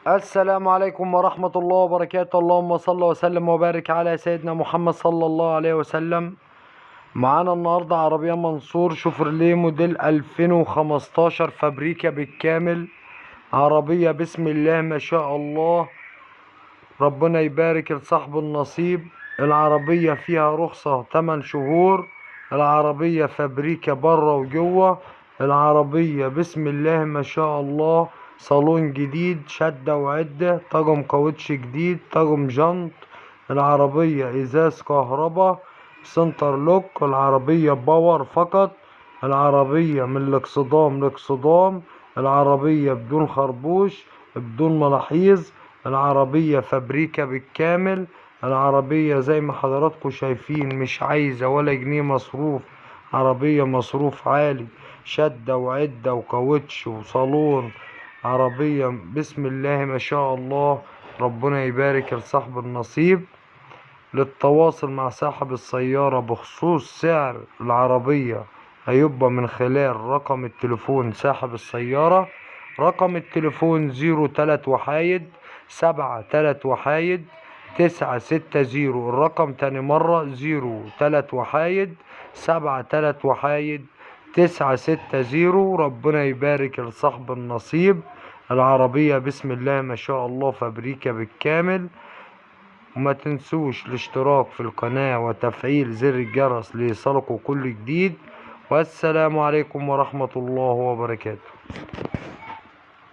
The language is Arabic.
السلام عليكم ورحمة الله وبركاته. اللهم صل وسلم وبارك على سيدنا محمد صلى الله عليه وسلم. معانا النهاردة عربية منصور شوفرليه موديل 2015 فابريكا بالكامل. عربية بسم الله ما شاء الله، ربنا يبارك لصاحب النصيب. العربية فيها رخصة 8 شهور. العربية فابريكا بره وجوه. العربية بسم الله ما شاء الله، صالون جديد، شدة وعدة، طقم كاوتش جديد، طقم جنط. العربية ازاز كهربا، سنتر لوك. العربية باور فقط. العربية من الاكسدام لاكسدام. العربية بدون خربوش، بدون ملاحيظ. العربية فابريكا بالكامل. العربية زي ما حضراتكم شايفين مش عايزة ولا جنيه مصروف. عربية مصروف عالي، شدة وعدة وكاوتش وصالون. عربية بسم الله ما شاء الله، ربنا يبارك لصاحب النصيب. للتواصل مع صاحب السيارة بخصوص سعر العربية هيبقى من خلال رقم التليفون صاحب السيارة. رقم التليفون 03 7 3 960. الرقم تاني مرة 03 7 3 960. ربنا يبارك لصاحب النصيب. العربية بسم الله ما شاء الله فابريكا بالكامل. وما تنسوش الاشتراك في القناة وتفعيل زر الجرس ليصلكوا كل جديد. والسلام عليكم ورحمة الله وبركاته.